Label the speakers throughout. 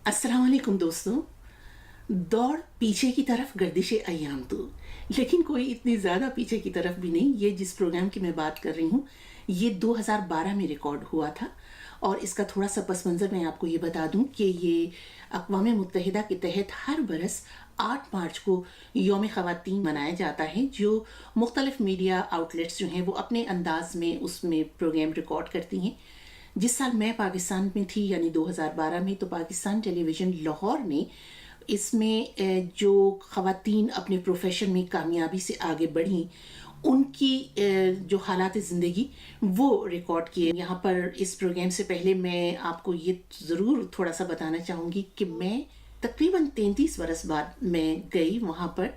Speaker 1: अस्सलाम वालेकुम दोस्तों। दौड़ पीछे की तरफ गर्दिश अय्याम तो, लेकिन कोई इतनी ज़्यादा पीछे की तरफ भी नहीं। ये जिस प्रोग्राम की मैं बात कर रही हूँ, ये 2012 में रिकॉर्ड हुआ था। और इसका थोड़ा सा पस मंज़र मैं आपको ये बता दूं कि ये अक़वाम मुत्तहिदा के तहत हर बरस 8 मार्च को यौम ख़वातीन मनाया जाता है, जो मुख्तलिफ़ मीडिया आउटलेट्स जो हैं वो अपने अंदाज में उसमें प्रोग्राम रिकॉर्ड करती हैं। जिस साल मैं पाकिस्तान में थी यानी 2012 में, तो पाकिस्तान टेलीविज़न लाहौर ने इसमें जो ख़वातीन अपने प्रोफेशन में कामयाबी से आगे बढ़ी, उनकी जो हालात ज़िंदगी वो रिकॉर्ड किए। यहाँ पर इस प्रोग्राम से पहले मैं आपको ये ज़रूर थोड़ा सा बताना चाहूँगी कि मैं तकरीबन 33 बरस बाद मैं गई वहाँ पर।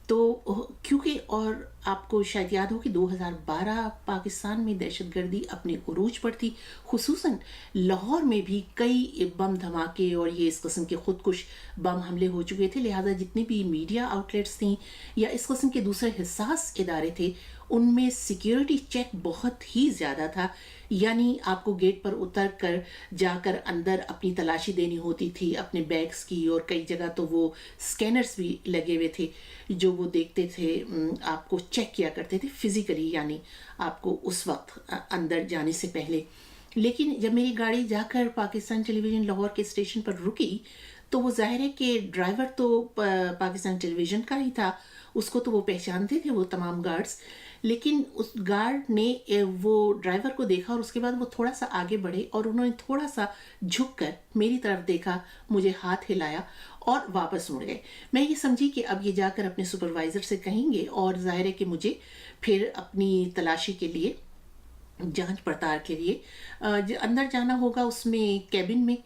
Speaker 1: तो क्योंकि और आपको शायद याद हो कि 2012 पाकिस्तान में दहशतगर्दी अपने उरूज पर थी। खुसूसन लाहौर में भी कई बम धमाके और ये इस किस्म के खुदकुश बम हमले हो चुके थे। लिहाजा जितनी भी मीडिया आउटलेट्स थी या इस किस्म के दूसरे हिस्सास इदारे थे, उनमें सिक्योरिटी चेक बहुत ही ज़्यादा था। यानी आपको गेट पर उतर कर जाकर अंदर अपनी तलाशी देनी होती थी अपने बैग्स की, और कई जगह तो वो स्कैनर्स भी लगे हुए थे जो वो देखते थे, आपको चेक किया करते थे फिज़िकली, यानी आपको उस वक्त अंदर जाने से पहले। लेकिन जब मेरी गाड़ी जाकर पाकिस्तान टेलीविज़न लाहौर के स्टेशन पर रुकी, तो वो ज़ाहिर है कि ड्राइवर तो पाकिस्तान टेलीविज़न का ही था, उसको तो वो पहचानते थे वो तमाम गार्ड्स। लेकिन उस गार्ड ने वो ड्राइवर को देखा और उसके बाद वो थोड़ा सा आगे बढ़े और उन्होंने थोड़ा सा झुक कर मेरी तरफ देखा, मुझे हाथ हिलाया और वापस मुड़ गए। मैं ये समझी कि अब ये जाकर अपने सुपरवाइज़र से कहेंगे और ज़ाहिर है कि मुझे फिर अपनी तलाशी के लिए, जांच पड़ताल के लिए अंदर जाना होगा उसमें कैबिन में।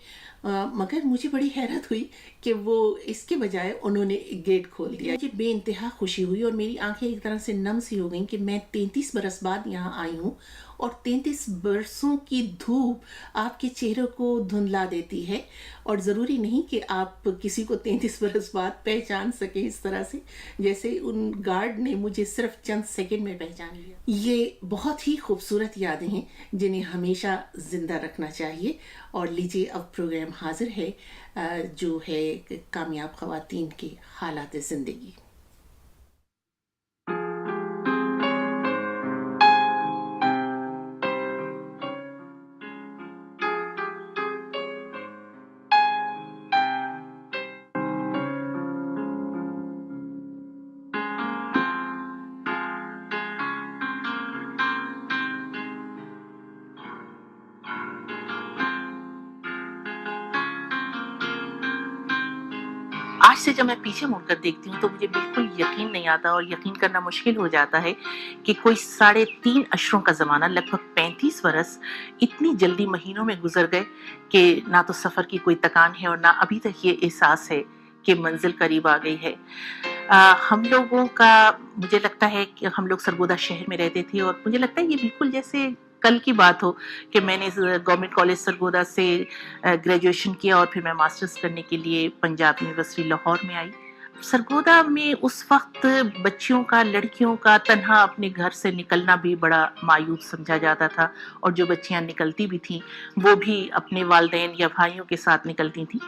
Speaker 1: मगर मुझे बड़ी हैरत हुई कि वो इसके बजाय उन्होंने गेट खोल दिया। मुझे बेइंतहा खुशी हुई और मेरी आंखें एक तरह से नम सी हो गईं कि मैं 33 बरस बाद यहाँ आई हूँ और 33 बरसों की धूप आपके चेहरे को धुंधला देती है। और ज़रूरी नहीं कि आप किसी को 33 बरस बाद पहचान सके इस तरह से, जैसे उन गार्ड ने मुझे सिर्फ चंद सेकंड में पहचान लिया। ये बहुत ही खूबसूरत यादें हैं जिन्हें हमेशा ज़िंदा रखना चाहिए। और लीजिए अब प्रोग्राम हाजिर है जो है कामयाब ख़वातीन के हालात ज़िंदगी। आज से जब मैं पीछे मुड़कर देखती हूँ तो मुझे बिल्कुल यकीन नहीं आता और यकीन करना मुश्किल हो जाता है कि कोई 3.5 अशरों का ज़माना, लगभग 35 बरस इतनी जल्दी महीनों में गुजर गए कि ना तो सफ़र की कोई थकान है और ना अभी तक ये एहसास है कि मंजिल करीब आ गई है। हम लोगों का, मुझे लगता है कि हम लोग सरगोदा शहर में रहते थे और मुझे लगता है ये बिल्कुल जैसे कल की बात हो कि मैंने गवर्नमेंट कॉलेज सरगोदा से ग्रेजुएशन किया और फिर मैं मास्टर्स करने के लिए पंजाब यूनिवर्सिटी लाहौर में आई। सरगोदा में उस वक्त बच्चियों का, लड़कियों का तन्हा अपने घर से निकलना भी बड़ा मायूब समझा जाता था, और जो बच्चियां निकलती भी थीं वो भी अपने वालिदैन या भाइयों के साथ निकलती थीं।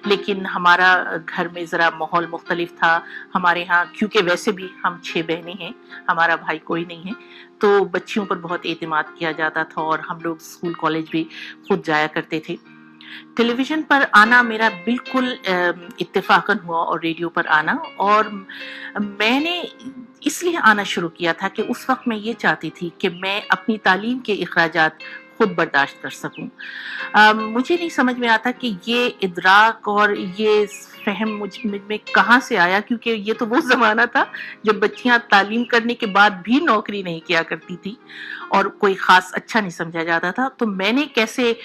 Speaker 1: लेकिन हमारा घर में ज़रा माहौल मुख्तलिफ था। हमारे यहाँ, क्योंकि वैसे भी हम 6 बहनें हैं, हमारा भाई कोई नहीं है, तो बच्चियों पर बहुत एतमाद किया जाता था और हम लोग स्कूल कॉलेज भी खुद जाया करते थे। टेलीविज़न पर आना मेरा बिल्कुल इत्तेफ़ाक़न हुआ, और रेडियो पर आना, और मैंने इसलिए आना शुरू किया था कि उस वक़्त मैं ये चाहती थी कि मैं अपनी तालीम के इख़राजात खुद बर्दाश्त कर सकूं। मुझे नहीं समझ में आता कि ये इदराक और ये फ़हम मुझ में कहाँ से आया, क्योंकि ये तो वो ज़माना था जब बच्चियां तालीम करने के बाद भी नौकरी नहीं किया करती थी और कोई ख़ास अच्छा नहीं समझा जाता था। तो मैंने कैसे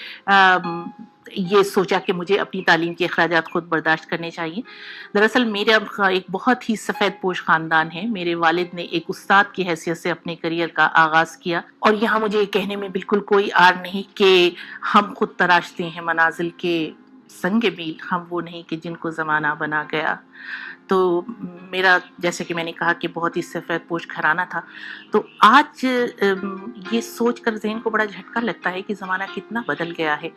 Speaker 1: ये सोचा कि मुझे अपनी तालीम के अखराजात खुद बर्दाश्त करने चाहिए। दरअसल मेरा एक बहुत ही सफ़ेद पोश ख़ानदान है। मेरे वालिद ने एक उस्ताद की हैसियत से अपने करियर का आगाज़ किया, और यहाँ मुझे ये कहने में बिल्कुल कोई आर नहीं कि हम खुद तराशते हैं मनाजिल के संग मील हम वो नहीं कि जिनको ज़माना बना गया। तो मेरा, जैसे कि मैंने कहा कि बहुत ही सफ़ेद पोश घराना था, तो आज ये सोच कर ज़हन को बड़ा झटका लगता है कि ज़माना कितना बदल गया है।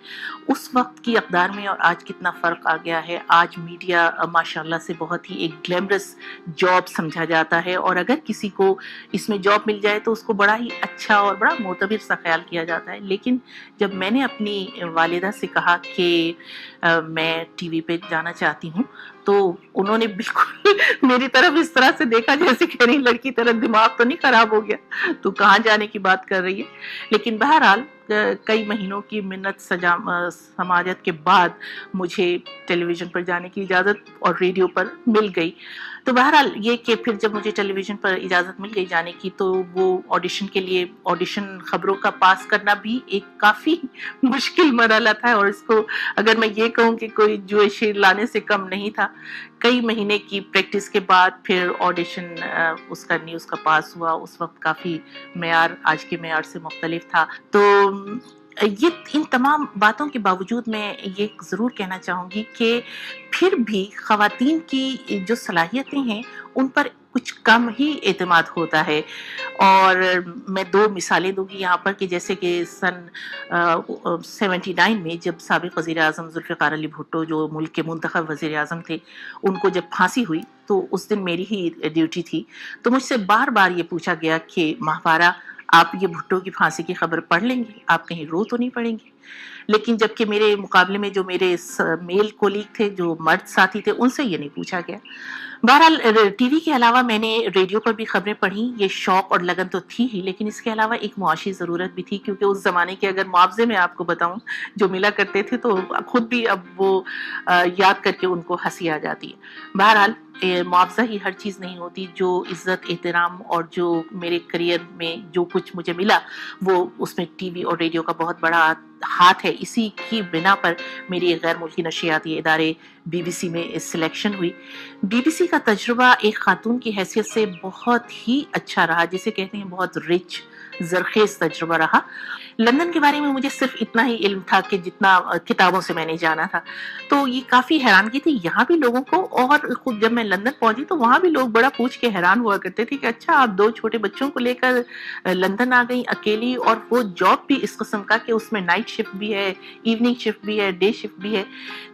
Speaker 1: उस वक़्त की अक़दार में और आज कितना फ़र्क आ गया है। आज मीडिया माशाअल्लाह से बहुत ही एक ग्लैमरस जॉब समझा जाता है, और अगर किसी को इसमें जॉब मिल जाए तो उसको बड़ा ही अच्छा और बड़ा मोतबर सा ख़्याल किया जाता है। लेकिन जब मैंने अपनी वालिदा से कहा कि मैं टीवी पे जाना चाहती हूँ, तो उन्होंने बिल्कुल मेरी तरफ इस तरह से देखा जैसे कह रही लड़की तेरा दिमाग तो नहीं खराब हो गया, तू कहाँ जाने की बात कर रही है। लेकिन बहरहाल कई महीनों की मिन्नत समाजत के बाद मुझे टेलीविज़न पर जाने की इजाज़त और रेडियो पर मिल गई। तो बहरहाल ये कि फिर जब मुझे टेलीविज़न पर इजाज़त मिल गई जाने की, तो वो ऑडिशन के लिए ऑडिशन खबरों का पास करना भी एक काफ़ी मुश्किल मरहला था, और इसको अगर मैं ये कहूँ कि कोई जुए शेर लाने से कम नहीं था। कई महीने की प्रैक्टिस के बाद फिर ऑडिशन उसका न्यूज़ का पास हुआ। उस वक़्त काफ़ी मेयार आज के मेयार से मुख्तलिफ था। तो ये इन तमाम बातों के बावजूद मैं ये ज़रूर कहना चाहूँगी कि फिर भी ख़वातीन की जो सलाहियतें हैं उन पर कुछ कम ही एतमाद होता है। और मैं 2 मिसालें दूँगी यहाँ पर कि जैसे कि सन 79 में जब साबिक़ वज़ीर-ए-आज़म ज़ुल्फ़िकार अली भुट्टो, जो मुल्क के मुंतख़ब वज़ीर-ए-आज़म थे, उनको जब फांसी हुई, तो उस दिन मेरी ही ड्यूटी थी। तो मुझसे बार-बार ये पूछा गया कि माहवारा, आप ये भुट्टो की फांसी की खबर पढ़ लेंगे? आप कहीं रो तो नहीं पड़ेंगे? लेकिन जबकि मेरे मुकाबले में जो मेरे मेल कोलीग थे, जो मर्द साथी थे, उनसे ये नहीं पूछा गया। बहरहाल टीवी के अलावा मैंने रेडियो पर भी खबरें पढ़ी। ये शौक और लगन तो थी ही, लेकिन इसके अलावा एक मुआशी ज़रूरत भी थी, क्योंकि उस ज़माने के अगर मुआवजे में आपको बताऊं जो मिला करते थे, तो खुद भी अब वो याद करके उनको हंसी आ जाती है। बहरहाल मुआवजा ही हर चीज़ नहीं होती। जो इज़्ज़त, एहतराम और जो मेरे करियर में जो कुछ मुझे मिला, वो उसमें टीवी और रेडियो का बहुत बड़ा हाथ है। इसी की बिना पर मेरी गैर मुल्की नशियाती इदारे BBC में सिलेक्शन हुई। BBC का तजुर्बा एक खातून की हैसियत से बहुत ही अच्छा रहा, जिसे कहते हैं बहुत रिच, ज़रख़ेज़ तजुर्बा रहा। लंदन के बारे में मुझे सिर्फ इतना ही इल्म था कि जितना किताबों से मैंने जाना था। तो ये काफ़ी हैरानगी थी यहाँ भी लोगों को, और खुद जब मैं लंदन पहुंची तो वहाँ भी लोग बड़ा पूछ के हैरान हुआ करते थे कि अच्छा, आप 2 छोटे बच्चों को लेकर लंदन आ गई अकेली, और वो जॉब भी इस किस्म का कि उसमें नाइट शिफ्ट भी है, इवनिंग शिफ्ट भी है, डे शिफ्ट भी है।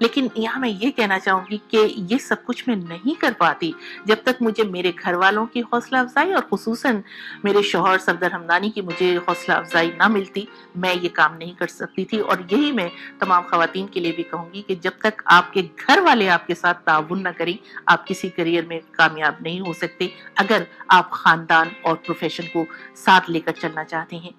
Speaker 1: लेकिन यहाँ मैं ये कहना चाहूँगी कि ये सब कुछ मैं नहीं कर पाती जब तक मुझे मेरे घर वालों की हौसला अफजाई और खुसूसन मेरे शौहर सफदर हमदानी की मुझे हौसला अफजाई ना मिलती, मैं ये काम नहीं कर सकती थी। और यही मैं तमाम ख़वातीन के लिए भी कहूँगी कि जब तक आपके घर वाले आपके साथ ताउन न करें, आप किसी करियर में कामयाब नहीं हो सकते, अगर आप ख़ानदान और प्रोफेशन को साथ लेकर चलना चाहते हैं।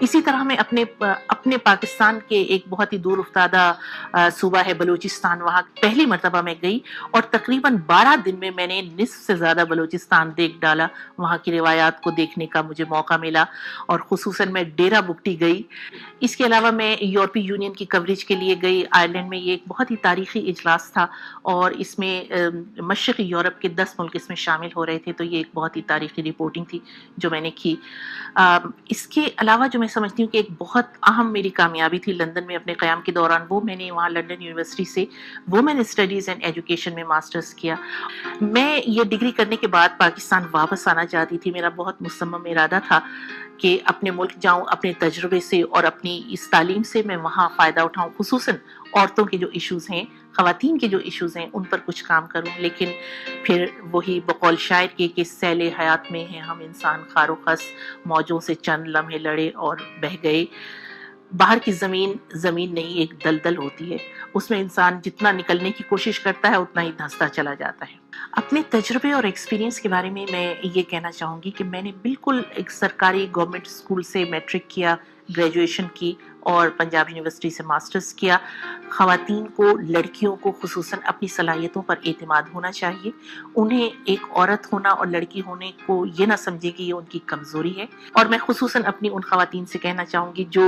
Speaker 1: इसी तरह मैं अपने पाकिस्तान के एक बहुत ही दूर उफ्तादा सूबा है बलूचिस्तान, वहाँ पहली मरतबा मैं गई, और तकरीबन 12 दिन में मैंने निस्फ से ज़्यादा बलूचिस्तान देख डाला। वहाँ की रिवायात को देखने का मुझे मौका मिला, और खुसूसन मैं डेरा बुगटी गई। इसके अलावा मैं यूरोपीय यूनियन की कवरेज के लिए गई। आयरलैंड में ये एक बहुत ही तारीखी इजलास था, और इसमें मशरक़ी यूरोप के 10 मुल्क इसमें शामिल हो रहे थे, तो ये एक बहुत ही तारीखी रिपोर्टिंग थी जो मैंने की। इसके अलावा जो मैं समझती हूँ कि एक बहुत अहम मेरी कामयाबी थी लंदन में अपने क़याम के दौरान, वो मैंने वहाँ लंदन यूनिवर्सिटी से वुमेन स्टडीज़ एंड एजुकेशन में मास्टर्स किया। मैं ये डिग्री करने के बाद पाकिस्तान वापस आना चाहती थी। मेरा बहुत मुसम्मम इरादा था कि अपने मुल्क जाऊं, अपने तजुर्बे से और अपनी इस तालीम से मैं वहाँ फ़ायदा उठाऊं, खुसूसन औरतों के जो इश्यूज़ हैं, ख़वातीन के जो इश्यूज़ हैं, उन पर कुछ काम करूं। लेकिन फिर वही बकौल शायर के सैले हयात में हैं हम इंसान, खारो खस मौजों से चंद लम्हे लड़े और बह गए। बाहर की ज़मीन नहीं, एक दलदल होती है, उसमें इंसान जितना निकलने की कोशिश करता है उतना ही धंसता चला जाता है। अपने तजुर्बे और एक्सपीरियंस के बारे में मैं ये कहना चाहूँगी कि मैंने बिल्कुल एक सरकारी गवर्नमेंट स्कूल से मैट्रिक किया, ग्रेजुएशन की, और पंजाब यूनिवर्सिटी से मास्टर्स किया। ख़वातीन को, लड़कियों को खुसूसन अपनी सलाहियतों पर एतमाद होना चाहिए। उन्हें एक औरत होना और लड़की होने को ये ना समझे कि ये उनकी कमज़ोरी है। और मैं खुसूसन अपनी उन ख़वातीन से कहना चाहूँगी जो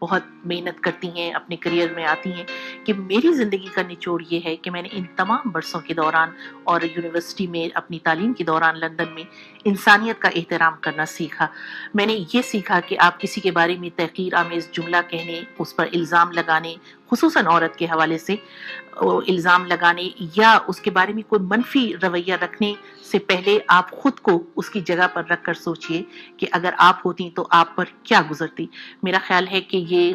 Speaker 1: बहुत मेहनत करती हैं, अपने करियर में आती हैं, कि मेरी ज़िंदगी का निचोड़ ये है कि मैंने इन तमाम बरसों के दौरान और यूनिवर्सिटी में अपनी तालीम के दौरान लंदन में इंसानियत का एहतराम करना सीखा। मैंने ये सीखा कि आप किसी के बारे में तहक़ीर आमेज़ जुमला कहने, उस पर इल्ज़ाम लगाने,
Speaker 2: خصوصاً عورت کے حوالے سے الزام لگانے یا اس کے بارے میں کوئی منفی رویہ رکھنے سے پہلے آپ خود کو اس کی جگہ پر رکھ کر سوچئے کہ اگر آپ ہوتی تو آپ پر کیا گزرتی۔ میرا خیال ہے کہ یہ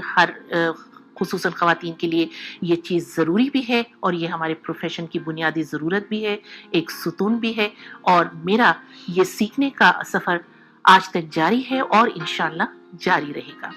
Speaker 2: خصوصاً خواتین کے لیے یہ چیز ضروری بھی ہے، اور یہ ہمارے پروفیشن کی بنیادی ضرورت بھی ہے، ایک ستون بھی ہے، اور میرا یہ سیکھنے کا سفر آج تک جاری ہے اور انشاءاللہ جاری رہے گا۔